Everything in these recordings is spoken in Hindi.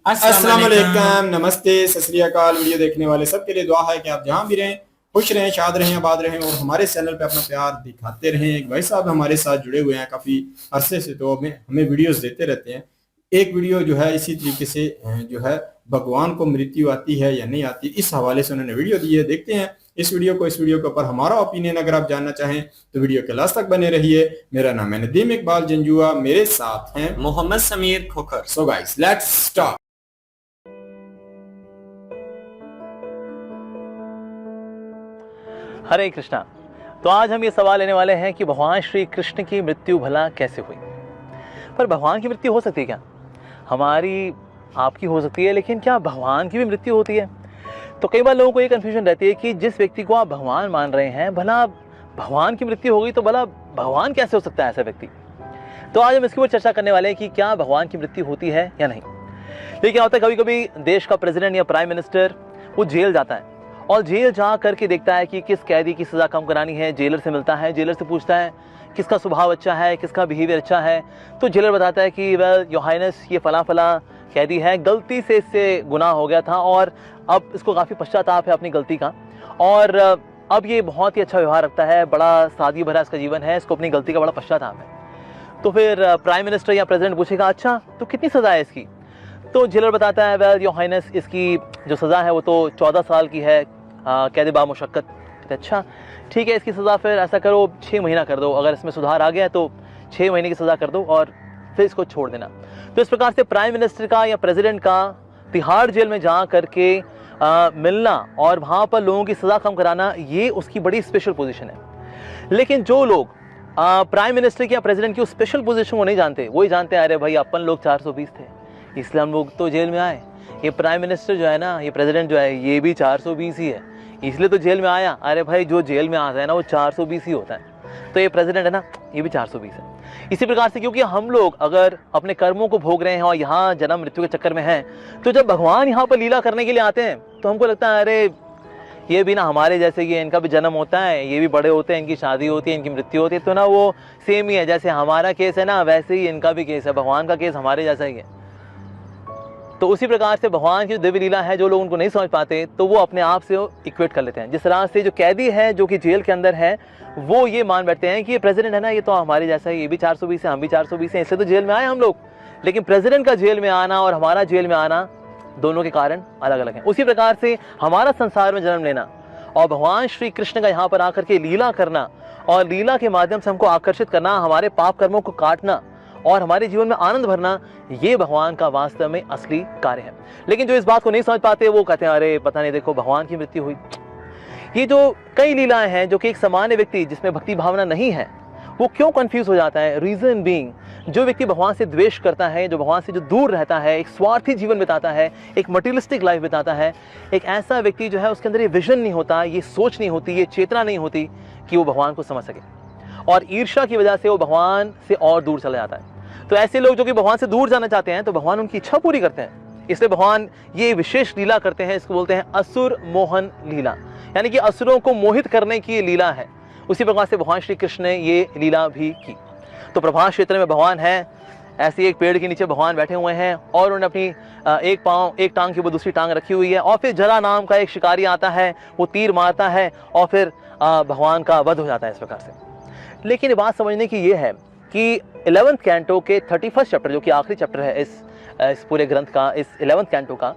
अस्सलाम वालेकुम, नमस्ते, सत श्री अकाल। वीडियो देखने वाले सबके लिए दुआ है कि आप जहाँ भी रहें खुश रहें, शाद रहें, आबाद रहें और हमारे चैनल पे अपना प्यार दिखाते रहें। एक भाई साहब हमारे साथ जुड़े हुए हैं काफ़ी अरसे से, तो हमें हमें वीडियोस देते रहते हैं। एक वीडियो जो है इसी तरीके से जो है भगवान को मृत्यु आती है या नहीं आती, इस हवाले से उन्होंने वीडियो दी है। देखते हैं इस वीडियो को। इस वीडियो के ऊपर हमारा ओपिनियन अगर आप जानना चाहें तो वीडियो के लास्ट तक बने रहिए। मेरा नाम है नदीम इकबाल जंजुआ, मेरे साथ हैं Mohammad Sameer Khokhar. So guys let's start. Hare Krishna. तो आज हम ये सवाल लेने वाले हैं कि भगवान श्री कृष्ण की मृत्यु भला कैसे हुई। पर भगवान की मृत्यु हो सकती है क्या? हमारी आपकी हो सकती है, लेकिन क्या भगवान की भी मृत्यु होती है? तो कई बार लोगों को ये कन्फ्यूजन रहती है कि जिस व्यक्ति को आप भगवान मान रहे हैं, भला भगवान की मृत्यु हो गई तो भला भगवान कैसे हो सकता है ऐसा व्यक्ति। तो आज हम इसके ऊपर चर्चा करने वाले हैं कि क्या भगवान की मृत्यु होती है या नहीं। लेकिन क्या होता है, कभी कभी देश का प्रेसिडेंट या प्राइम मिनिस्टर वो जेल जाता है और जेल जा करके देखता है कि किस कैदी की सज़ा कम करानी है। जेलर से मिलता है, जेलर से पूछता है किसका स्वभाव अच्छा है, किसका बिहेवियर अच्छा है। तो जेलर बताता है कि वेल योर हाइनेस, ये फला फला कैदी है, गलती से इससे गुनाह हो गया था और अब इसको काफ़ी पश्चाताप है अपनी गलती का, और अब ये बहुत ही अच्छा व्यवहार रखता है, बड़ा सादगी भरा इसका जीवन है, इसको अपनी गलती का बड़ा पश्चाताप है। तो फिर प्राइम मिनिस्टर या प्रेसिडेंट पूछेगा अच्छा तो कितनी सज़ा है इसकी। तो जेलर बताता है वेल योर हाइनेस, इसकी जो सज़ा है वो तो 14 साल की है, कैद बा मुशक्कत। अच्छा ठीक है, इसकी सज़ा फिर ऐसा करो 6 महीना कर दो, अगर इसमें सुधार आ गया तो 6 महीने की सज़ा कर दो और फिर इसको छोड़ देना। तो इस प्रकार से प्राइम मिनिस्टर का या प्रेसिडेंट का तिहाड़ जेल में जा करके मिलना और वहाँ पर लोगों की सज़ा कम कराना, ये उसकी बड़ी स्पेशल पोजीशन है। लेकिन जो लोग प्राइम मिनिस्टर की या प्रेसिडेंट की उस स्पेशल पोजीशन को नहीं जानते, वही जानते हैं अरे भाई अपन लोग 420 थे इसलिए हम लोग तो जेल में आए। ये प्राइम मिनिस्टर जो है ना, ये प्रेसिडेंट जो है, ये भी 420 ही है इसलिए तो जेल में आया। अरे भाई जो जेल में आता है ना वो 420 ही होता है, तो ये प्रेसिडेंट है ना, ये भी 420 है। इसी प्रकार से क्योंकि हम लोग अगर अपने कर्मों को भोग रहे हैं और यहाँ जन्म मृत्यु के चक्कर में हैं, तो जब भगवान यहाँ पर लीला करने के लिए आते हैं तो हमको लगता है अरे ये भी ना हमारे जैसे कि इनका भी जन्म होता है, ये भी बड़े होते हैं, इनकी शादी होती है, इनकी मृत्यु होती है, तो ना वो सेम ही है, जैसे हमारा केस है ना वैसे ही इनका भी केस है, भगवान का केस हमारे जैसा ही है। तो उसी प्रकार से भगवान की जो दिव्य लीला है, जो लोग उनको नहीं समझ पाते तो वो अपने आप से इक्वेट कर लेते हैं। जिस तरह से जो कैदी है जो कि जेल के अंदर है, वो ये मान बैठते हैं कि ये प्रेसिडेंट है ना, ये तो हमारे जैसा है, ये भी 420 है, हम भी 420 हैं, इसलिए तो जेल में आए हम लोग। लेकिन प्रेसिडेंट का जेल में आना और हमारा जेल में आना, दोनों के कारण अलग अलग हैं। उसी प्रकार से हमारा संसार में जन्म लेना और भगवान श्री कृष्ण का यहाँ पर आकर के लीला करना और लीला के माध्यम से हमको आकर्षित करना, हमारे पाप कर्मों को काटना और हमारे जीवन में आनंद भरना, ये भगवान का वास्तव में असली कार्य है। लेकिन जो इस बात को नहीं समझ पाते वो कहते हैं अरे पता नहीं, देखो भगवान की मृत्यु हुई। ये जो कई लीलाएं हैं जो कि एक सामान्य व्यक्ति जिसमें भक्ति भावना नहीं है वो क्यों कंफ्यूज हो जाता है। रीजन बीइंग, जो व्यक्ति भगवान से द्वेष करता है, जो भगवान से जो दूर रहता है, एक स्वार्थी जीवन बिताता है, एक मटीरियलिस्टिक लाइफ बिताता है, एक ऐसा व्यक्ति जो है उसके अंदर ये विजन नहीं होता, ये सोच नहीं होती, ये चेतना नहीं होती कि वो भगवान को समझ सके, और ईर्ष्या की वजह से वो भगवान से और दूर चला जाता है। तो ऐसे लोग जो कि भगवान से दूर जाना चाहते हैं तो भगवान उनकी इच्छा पूरी करते हैं, इसलिए भगवान ये विशेष लीला करते हैं। इसको बोलते हैं असुर मोहन लीला, यानी कि असुरों को मोहित करने की लीला है। उसी प्रकार से भगवान श्री कृष्ण ने ये लीला भी की। तो प्रभास क्षेत्र में भगवान है, ऐसे एक पेड़ के नीचे भगवान बैठे हुए हैं और उन्होंने अपनी एक टांग के ऊपर दूसरी टांग रखी हुई है, और फिर जरा नाम का एक शिकारी आता है, वो तीर मारता है और फिर भगवान का वध हो जाता है इस प्रकार से। लेकिन ये बात समझने की ये है कि 11th कैंटो के 31st चैप्टर, जो कि आखिरी चैप्टर है इस पूरे ग्रंथ का, इस 11th कैंटो का,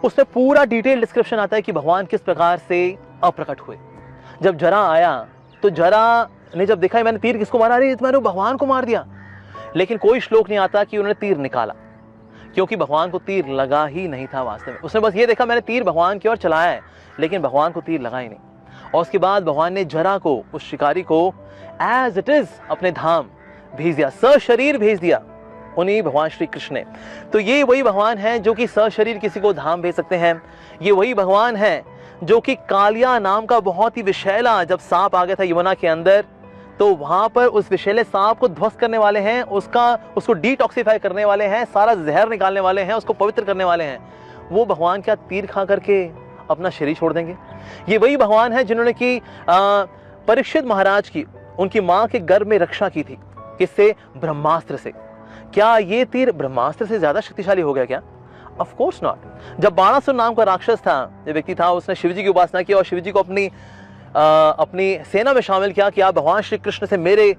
उसमें पूरा डिटेल डिस्क्रिप्शन आता है कि भगवान किस प्रकार से अप्रकट हुए। जब जरा आया तो जरा ने जब देखा मैंने तीर किसको मारा, अरे मैंने भगवान को मार दिया। लेकिन कोई श्लोक नहीं आता कि उन्होंने तीर निकाला, क्योंकि भगवान को तीर लगा ही नहीं था वास्तव में। उसने बस ये देखा मैंने तीर भगवान की ओर चलाया है, लेकिन भगवान को तीर लगा ही नहीं। और उसके बाद भगवान ने जरा को, उस शिकारी को एज इट इज अपने धाम भेज दिया, सशरीर भेज दिया उन्हीं भगवान श्री कृष्ण ने। तो ये वही भगवान है जो कि सशरीर किसी को धाम भेज सकते हैं। ये वही भगवान है जो कि कालिया नाम का बहुत ही विषैला, जब सांप आ गया था यमुना के अंदर, तो वहां पर उस विषैले सांप को ध्वस्त करने वाले हैं, उसको डिटॉक्सिफाई करने वाले हैं, सारा जहर निकालने वाले हैं, उसको पवित्र करने वाले हैं। वो भगवान क्या तीर खा करके अपना शरीर छोड़ देंगे? ये वही भगवान है जिन्होंने कि परीक्षित महाराज की, उनकी माँ के गर्भ में रक्षा की थी, किससे? ब्रह्मास्त्र से। क्या ये तीर ब्रह्मास्त्र से ज्यादा शक्तिशाली हो गया क्या? Of course not. जब बाणासुर नाम का राक्षस था, जो व्यक्ति था, उसने शिवजी की उपासना की और शिवजी को अपनी सेना में शामिल किया कि आप भगवान श्री कृष्ण से मेरे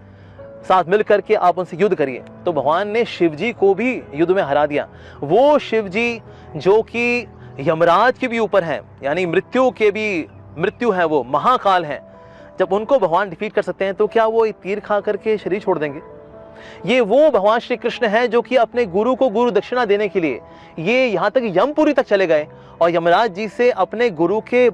साथ मिल करके आप उनसे युद्ध करिए, तो भगवान ने शिवजी को भी युद्ध में हरा दिया। वो शिवजी जो कि यमराज के भी ऊपर हैं, यानी मृत्यु है, वो महाकाल है, जब उनको भगवान डिफीट कर सकते हैं तो क्या वो तीर खा करके शरीर छोड़ देंगे? ये वो भगवान श्री कृष्ण है जो कि अपने गुरु को गुरु दक्षिणा देने के लिए ये यहाँ तक यमपुरी तक चले गए और यमराज जी से अपने गुरु के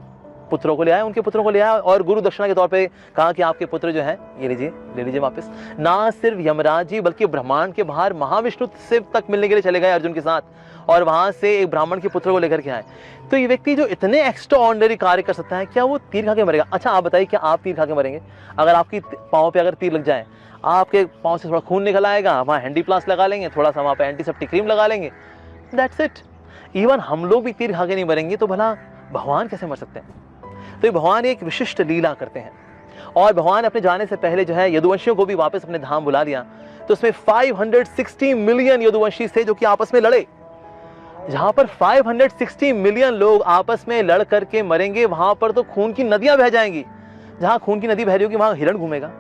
पुत्रों को ले आए, उनके पुत्रों को ले आए और गुरु दक्षिणा के तौर पे कहा कि आपके पुत्र जो है ये लीजिए, ले लीजिए वापस। ना सिर्फ यमराज जी बल्कि ब्रह्मांड के बाहर महाविष्णु शिव तक मिलने के लिए चले गए अर्जुन के साथ और वहां से एक ब्राह्मण के पुत्र को लेकर के आए। तो ये व्यक्ति जो इतने एक्स्ट्रा ऑर्डिनरी कार्य कर सकता है, क्या वो तीर खा के मरेगा? अच्छा आप बताइए, क्या आप तीर खा के मरेंगे? अगर आपकी पाँव पे अगर तीर लग जाए, आपके पाँव से थोड़ा खून निकल आएगा, वहाँ हैंडी प्लास लगा लेंगे, थोड़ा सा वहाँ पे एंटीसेप्टिक क्रीम लगा लेंगे, दैट्स इट। इवन हम लोग भी तीर खा के नहीं मरेंगे, तो भला भगवान कैसे मर सकते हैं? तो भगवान एक विशिष्ट लीला करते हैं और भगवान अपने जाने से पहले जो है यदुवंशियों को भी वापस अपने धाम बुला लिया। तो उसमें 560 मिलियन यदुवंशी थे जो कि आपस में लड़े। जहां पर 560 मिलियन लोग आपस में लड़ करके मरेंगे, वहां पर तो खून की नदियां बह जाएंगी। जहां खून की नदी बह रही होगी वहां हिरण घूमेगा,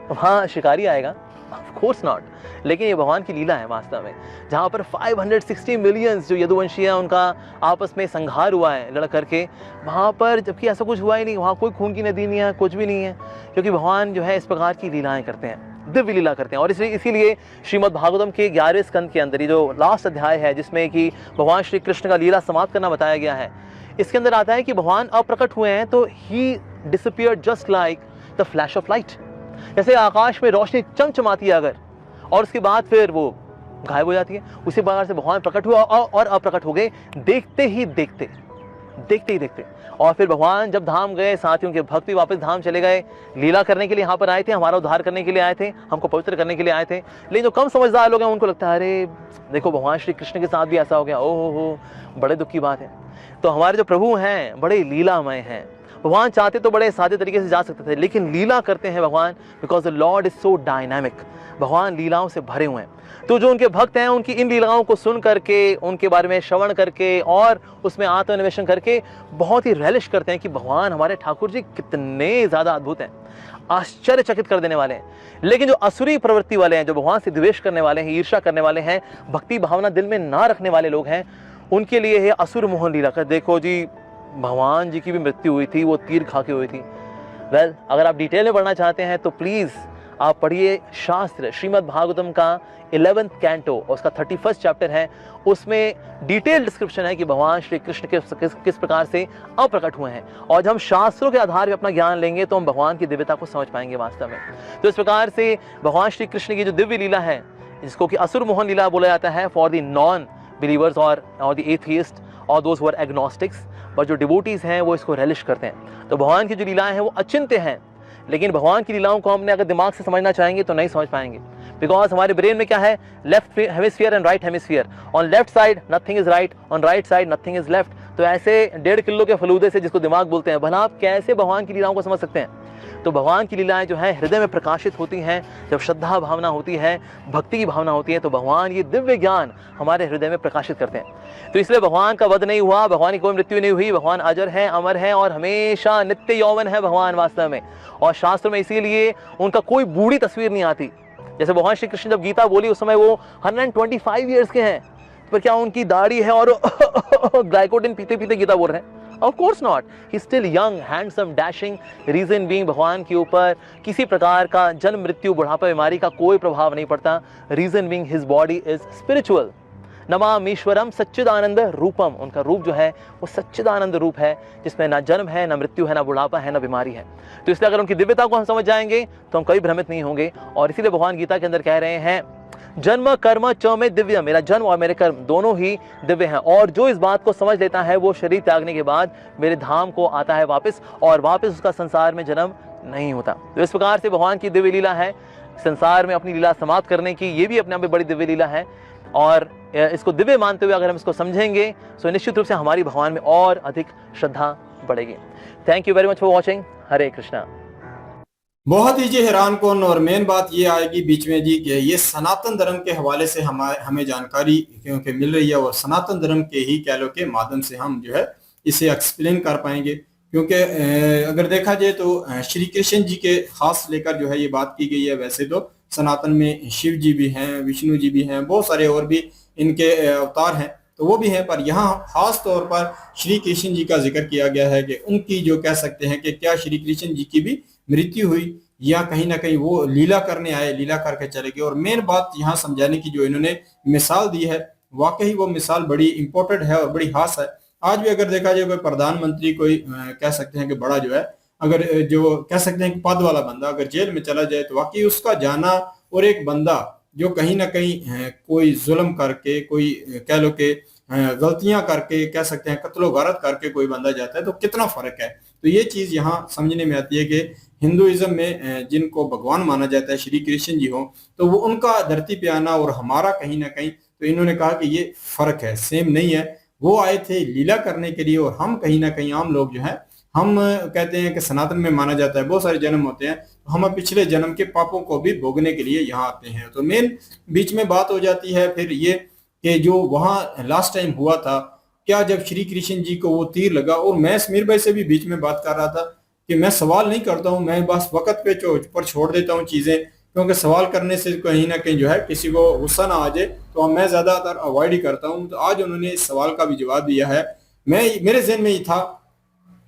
वहां शिकारी आएगा? Of course not. लेकिन ये भगवान की लीला है वास्तव में, जहां पर 560 मिलियंस जो यदुवंशी हैं उनका आपस में संघार हुआ है लड़ करके, वहां पर जबकि ऐसा कुछ हुआ ही नहीं, वहां कोई खून की नदी नहीं है, कुछ भी नहीं है, क्योंकि भगवान जो है इस प्रकार की लीलाएं करते हैं, दिव्य लीला करते हैं। और इसीलिए श्रीमद् भागवतम के 11वें स्कंद के अंदर ये जो लास्ट अध्याय है जिसमें कि भगवान श्री कृष्ण का लीला समाप्त करना बताया गया है, इसके अंदर आता है कि भगवान अप्रकट हुए हैं तो he disappeared just like the flash of light. जैसे आकाश में रोशनी चमचमाती है अगर, और उसके बाद फिर वो गायब हो जाती है, उसी प्रकार से भगवान प्रकट हुआ और अप्रकट हो गए देखते ही देखते। और फिर भगवान जब धाम गए, साथियों के भक्त भी वापस धाम चले गए, लीला करने के लिए यहाँ पर आए थे, हमारा उद्धार करने के लिए आए थे, हमको पवित्र करने के लिए आए थे। लेकिन जो कम समझदार लोग हैं उनको लगता है अरे देखो भगवान श्री कृष्ण के साथ भी ऐसा हो गया, ओहो हो, बड़े दुख की बात है। तो हमारे जो प्रभु हैं बड़े लीलामय हैं। भगवान चाहते तो बड़े सादे तरीके से जा सकते थे, लेकिन लीला करते हैं भगवान, because the Lord is so dynamic. भगवान लीलाओं से भरे हुए हैं। तो जो उनके भक्त हैं उनकी इन लीलाओं को सुन करके, उनके बारे में श्रवण करके और उसमें आत्मनिवेशन करके बहुत ही relish करते हैं कि भगवान हमारे ठाकुर जी कितने ज्यादा अद्भुत हैं, आश्चर्यचकित कर देने वाले हैं। लेकिन जो असुरी प्रवृत्ति वाले हैं, जो भगवान से द्वेष करने वाले हैं, ईर्ष्या करने वाले हैं, भक्ति भावना दिल में ना रखने वाले लोग हैं, उनके लिए है असुर मोहन लीला कर। देखो जी, भगवान जी की भी मृत्यु हुई थी, वो तीर खा के हुई थी। वेल, अगर आप डिटेल में पढ़ना चाहते हैं तो प्लीज आप पढ़िए शास्त्र श्रीमद् भागवतम का 11th कैंटो, उसका 31st चैप्टर है, उसमें डिटेल डिस्क्रिप्शन है कि भगवान श्री कृष्ण किस प्रकार से अप्रकट हुए हैं। और जब हम शास्त्रों के आधार पर अपना ज्ञान लेंगे तो हम भगवान की दिव्यता को समझ पाएंगे वास्तव में। तो इस प्रकार से भगवान श्री कृष्ण की जो दिव्य लीला है, जिसको कि असुर मोहन लीला बोला जाता है फॉर द नॉन बिलीवर्स और द एथियस्ट और दोज हु आर एग्नोस्टिक्स, पर जो डिवोटीज हैं वो इसको relish करते हैं। तो भगवान की जो लीलाएं हैं वो अचिंत्य हैं, लेकिन भगवान की लीलाओं को हमने अगर दिमाग से समझना चाहेंगे तो नहीं समझ पाएंगे, बिकॉज हमारे ब्रेन में क्या है, left hemisphere and right hemisphere. On left side nothing is right, on right side nothing is left. तो ऐसे 1.5 किलो के फलूदे से जिसको दिमाग बोलते हैं, भला आप कैसे भगवान की लीलाओं को समझ सकते हैं? तो भगवान की लीलाएं जो है हृदय में प्रकाशित होती हैं, जब श्रद्धा भावना होती है, भक्ति की भावना होती है, तो भगवान ये दिव्य ज्ञान हमारे हृदय में प्रकाशित करते हैं। तो इसलिए भगवान का वध नहीं हुआ, भगवान की कोई मृत्यु नहीं हुई, भगवान अजर है, अमर है और हमेशा नित्य यौवन है भगवान वास्तव में। और शास्त्र में इसीलिए उनका कोई बूढ़ी तस्वीर नहीं आती। जैसे भगवान श्री कृष्ण जब गीता बोली उस समय वो 125 ईयर्स के हैं, पर क्या उनकी दाढ़ी है और ग्लाइकोडिन पीते पीते गीता बोल रहे हैं? Of course not. He's still young, handsome, dashing. Reason being भगवान के ऊपर किसी प्रकार का जन्म मृत्यु बुढ़ापा बीमारी का कोई प्रभाव नहीं पड़ता। Reason being his body is spiritual. नमामीश्वरम सच्चिदानंद रूपम, उनका रूप जो है वो सच्चिदानंद रूप है, जिसमें ना जन्म है, ना मृत्यु है, ना बुढ़ापा है, ना बीमारी है। तो इसलिए अगर उनकी दिव्यता को हम समझ जाएंगे तो हम कभी भ्रमित नहीं होंगे। और इसीलिए भगवान गीता के अंदर कह रहे हैं, जन्म कर्म च में दिव्य, मेरा जन्म और मेरे कर्म दोनों ही दिव्य हैं। और जो इस बात को समझ लेता है वो शरीर त्यागने के बाद मेरे धाम को आता है वापस, और वापस उसका संसार में जन्म नहीं होता। तो इस प्रकार से भगवान की दिव्य लीला है, संसार में अपनी लीला समाप्त करने की, ये भी अपने आप में बड़ी दिव्य लीला है। और इसको दिव्य मानते हुए अगर हम इसको समझेंगे तो निश्चित रूप से हमारी भगवान में और अधिक श्रद्धा बढ़ेगी। Thank you very much for watching. Hare Krishna. बहुत ही जी हैरान कौन, और मेन बात ये आएगी बीच में जी कि ये सनातन धर्म के हवाले से हमारे हमें जानकारी क्योंकि मिल रही है, और सनातन धर्म के ही कह लो के माध्यम से हम जो है इसे एक्सप्लेन कर पाएंगे। क्योंकि अगर देखा जाए तो श्री कृष्ण जी के खास लेकर जो है ये बात की गई है। वैसे तो सनातन में शिव जी भी हैं, विष्णु जी भी हैं, बहुत सारे और भी इनके अवतार हैं, तो वो भी हैं, पर यहाँ खास तौर पर श्री कृष्ण जी का जिक्र किया गया है कि उनकी जो कह सकते हैं कि क्या श्री कृष्ण जी की भी मृत्यु हुई, या कहीं ना कहीं वो लीला करने आए, लीला करके चले गए। और मेन बात यहाँ समझाने की जो इन्होंने मिसाल दी है, वाकई वो मिसाल बड़ी इंपॉर्टेंट है और बड़ी खास है। आज भी अगर देखा जाए कोई प्रधानमंत्री, कोई कह सकते हैं कि बड़ा जो है, अगर जो कह सकते हैं कि पद वाला बंदा अगर जेल में चला जाए, तो वाकई उसका जाना, और एक बंदा जो कहीं ना कहीं कोई जुल्म करके, कोई कह लो कि गलतियां करके, कह सकते हैं कत्लो गारत करके कोई बंदा जाता है, तो कितना फर्क है। तो ये चीज यहाँ समझने में आती है कि हिंदुइज्म में जिनको भगवान माना जाता है श्री कृष्ण जी हो, तो वो उनका धरती पे आना और हमारा कहीं ना कहीं, तो इन्होंने कहा कि ये फर्क है, सेम नहीं है। वो आए थे लीला करने के लिए, और हम कहीं ना कहीं आम लोग जो है, हम कहते हैं कि सनातन में माना जाता है बहुत सारे जन्म होते हैं, तो हम पिछले जन्म के पापों को भी भोगने के लिए यहाँ आते हैं। तो मेन बीच में बात हो जाती है फिर ये कि जो वहाँ लास्ट टाइम हुआ था, क्या जब श्री कृष्ण जी को वो तीर लगा, और मैं समीर भाई से भी बीच में बात कर रहा था कि मैं सवाल नहीं करता हूँ, मैं बस वक्त पे पर छोड़ देता हूँ चीजें, क्योंकि सवाल करने से कहीं ना कहीं जो है किसी को गुस्सा ना आ जाए, तो मैं ज्यादातर अवॉइड ही करता हूँ। तो आज उन्होंने इस सवाल का भी जवाब दिया है। मैं मेरे जहन में ये था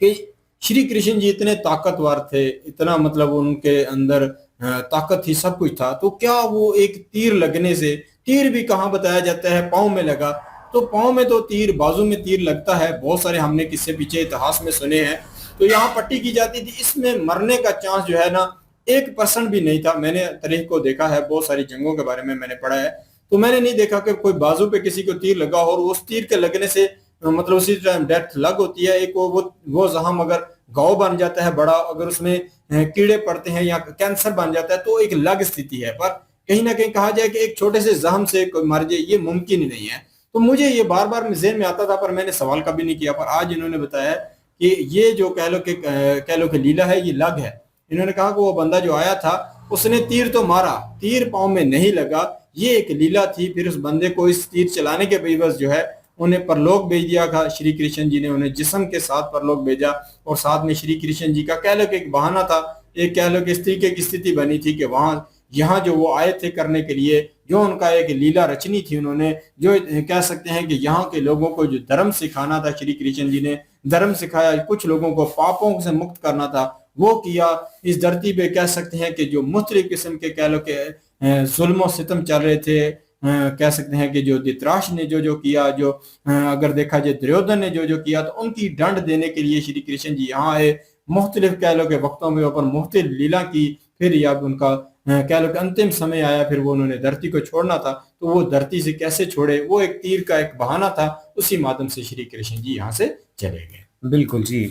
कि श्री कृष्ण जी इतने ताकतवर थे, इतना मतलब उनके अंदर ताकत थी, सब कुछ था, तो क्या वो एक तीर लगने से, तीर भी कहाँ बताया जाता है पाँव में लगा, तो पाँव में तो तीर, बाजू में तीर लगता है, बहुत सारे हमने किस्से पीछे इतिहास में सुने हैं, तो यहाँ पट्टी की जाती थी, इसमें मरने का चांस जो है ना 1% भी नहीं था। मैंने तारीख को देखा है, बहुत सारी जंगों के बारे में मैंने पढ़ा है, तो मैंने नहीं देखा कि कोई बाजू पे किसी को तीर लगा और उस तीर के लगने से मतलब उसी टाइम डेथ लग होती है। एक वो जख्म अगर घाव बन जाता है बड़ा, अगर उसमें कीड़े पड़ते हैं या कैंसर बन जाता है, तो एक अलग स्थिति है। पर कहीं ना कहीं कहा जाए कि एक छोटे से जख्म से कोई मर जाए, ये मुमकिन ही नहीं है। तो मुझे ये बार बार जेहन में आता था, पर मैंने सवाल कभी नहीं किया। पर आज इन्होंने बताया कि ये जो कह लो कि लीला है, ये लग है। इन्होंने कहा कि वो बंदा जो आया था उसने तीर तो मारा, तीर पाँव में नहीं लगा, ये एक लीला थी। फिर उस बंदे को इस तीर चलाने के बेवस जो है उन्हें परलोक भेज दिया था। श्री कृष्ण जी ने उन्हें जिस्म के साथ परलोक भेजा, और साथ में श्री कृष्ण जी का कह लो कि एक बहाना था, एक कह लो कि इस तरीके की स्थिति बनी थी कि वहां यहाँ जो वो आए थे करने के लिए, जो उनका एक लीला रचनी थी, उन्होंने जो कह सकते हैं कि यहाँ के लोगों को जो धर्म सिखाना था, श्री कृष्ण जी ने धर्म सिखाया, कुछ लोगों को पापों से मुक्त करना था, वो किया। इस धरती पे कह सकते हैं कि जो मुख्तलिफ किस्म के कह लो कि जुल्म सितम चल रहे थे, कह सकते हैं कि जो धृतराष्ट्र ने जो जो किया, जो अगर देखा जाए दुर्योधन ने जो जो किया, तो उनकी दंड देने के लिए श्री कृष्ण जी यहाँ आए। मुख्तलिफ कह लो के वक्तों में ऊपर मुख्तलिफ लीला की, फिर अब उनका कह लो कि अंतिम समय आया, फिर वो उन्होंने धरती को छोड़ना था, तो वो धरती से कैसे छोड़े, वो एक तीर का एक बहाना था, उसी माध्यम से श्री कृष्ण जी यहाँ से चले गए। बिल्कुल जी।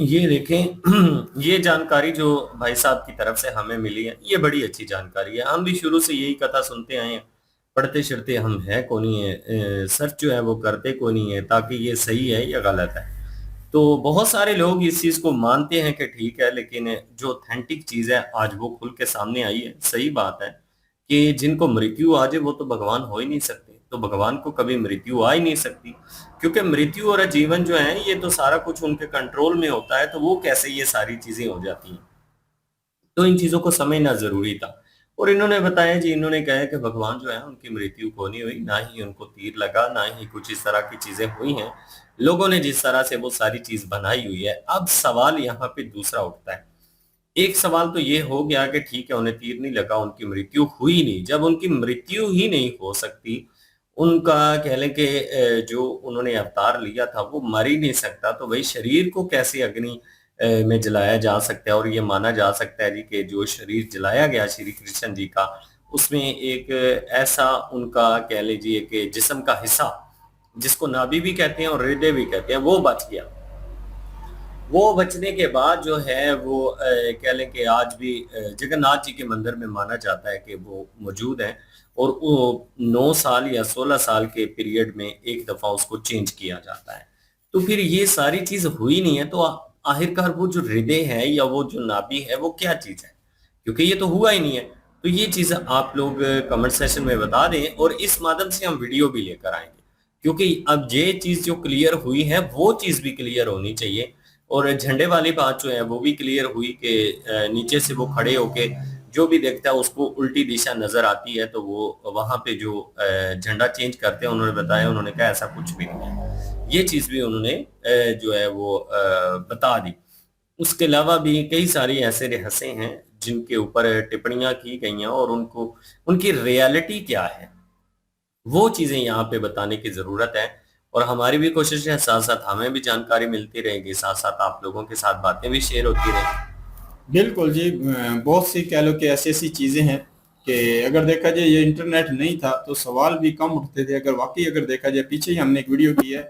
ये देखें, ये जानकारी जो भाई साहब की तरफ से हमें मिली है, ये बड़ी अच्छी जानकारी है। हम भी शुरू से यही कथा सुनते आए हैं, पढ़ते शिढ़ते हम है को नहीं है, सर्च जो है वो करते को नहीं है ताकि ये सही है या गलत है। तो बहुत सारे लोग इस चीज को मानते हैं कि ठीक है, लेकिन जो ऑथेंटिक चीज है आज वो खुल के सामने आई है। सही बात है कि जिनको मृत्यु आ जाए वो तो भगवान हो ही नहीं सकते, तो भगवान को कभी मृत्यु आ ही नहीं सकती, क्योंकि मृत्यु और जीवन जो है ये तो सारा कुछ उनके कंट्रोल में होता है, तो वो कैसे ये सारी चीजें हो जाती हैं। तो इन चीजों को समझना जरूरी था। और इन्होंने बताया जी, इन्होंने कहा कि भगवान जो है उनकी मृत्यु को नहीं हुई, ना ही उनको तीर लगा, ना ही कुछ इस तरह की चीजें हुई हैं। लोगों ने जिस तरह से वो सारी चीज बनाई हुई है। अब सवाल यहाँ पे दूसरा उठता है। एक सवाल तो ये हो गया कि ठीक है उन्हें तीर नहीं लगा, उनकी मृत्यु हुई नहीं। जब उनकी मृत्यु ही नहीं हो सकती, उनका कह लें कि जो उन्होंने अवतार लिया था वो मर ही नहीं सकता, तो वही शरीर को कैसे अग्नि में जलाया जा सकता है। और ये माना जा सकता है जी कि जो शरीर जलाया गया श्री कृष्ण जी का, उसमें एक ऐसा उनका कह लीजिए कि जिस्म का हिस्सा, जिसको नाभि भी कहते हैं और हृदय भी कहते हैं, वो बच गया। वो बचने के बाद जो है वो कह लें कि आज भी जगन्नाथ जी के मंदिर में माना जाता है कि वो मौजूद है, और वो 9 साल या 16 साल के पीरियड में एक दफा उसको चेंज किया जाता है। तो फिर ये सारी चीज हुई नहीं है, तो आखिरकार वो जो हृदय है या वो जो नाभि है वो क्या चीज है। क्योंकि ये तो हुआ ही नहीं है। तो ये चीज आप लोग कमेंट सेशन में बता दें और इस माध्यम से हम वीडियो भी लेकर आएंगे, क्योंकि अब ये चीज जो क्लियर हुई है वो चीज भी क्लियर होनी चाहिए। और झंडे वाली बात जो है वो भी क्लियर हुई कि नीचे से वो खड़े होके जो भी देखता है उसको उल्टी दिशा नजर आती है, तो वो वहां पे जो झंडा चेंज करते हैं उन्होंने बताया, उन्होंने कहा ऐसा कुछ भी नहीं है। ये चीज भी उन्होंने जो है वो बता दी। उसके अलावा भी कई सारी ऐसे रहस्य हैं जिनके ऊपर टिप्पणियां की गई हैं और उनको उनकी रियलिटी क्या है वो चीजें यहाँ पे बताने की जरूरत है। और हमारी भी कोशिश है, साथ साथ हमें भी जानकारी मिलती रहेगी, साथ साथ आप लोगों के साथ बातें भी शेयर होती रहेंगी। बिल्कुल जी, बहुत सी कह लो कि ऐसी ऐसी चीज़ें हैं कि अगर देखा जाए ये इंटरनेट नहीं था तो सवाल भी कम उठते थे। अगर वाकई अगर देखा जाए, पीछे ही हमने एक वीडियो की है,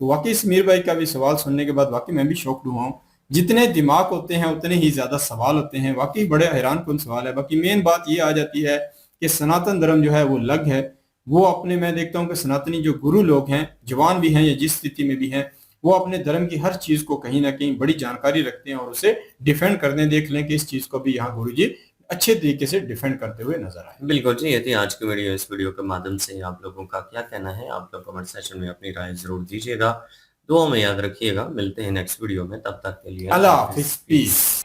तो वाकई समीर भाई का भी सवाल सुनने के बाद वाकई मैं भी शॉक्ड हुआ हूँ। जितने दिमाग होते हैं उतने ही ज्यादा सवाल होते हैं। वाकई बड़े हैरान कुन सवाल है। बाकी मेन बात ये आ जाती है कि सनातन धर्म जो है वो अलग है। वो अपने, मैं देखता हूँ कि सनातनी जो गुरु लोग हैं, जवान भी हैं या जिस स्थिति में भी हैं, वो अपने धर्म की हर चीज को कहीं ना कहीं बड़ी जानकारी रखते हैं और उसे डिफेंड करते हैं। देख लें कि इस चीज को भी यहाँ गुरुजी अच्छे तरीके से डिफेंड करते हुए नजर आए। बिल्कुल जी, ये थी आज की वीडियो। इस वीडियो के माध्यम से आप लोगों का क्या कहना है, आप लोग कमेंट सेक्शन में अपनी राय जरूर दीजिएगा। दुआ में याद रखिएगा। मिलते हैं नेक्स्ट वीडियो में, तब तक के लिए अल्लाह हाफिज, पीस।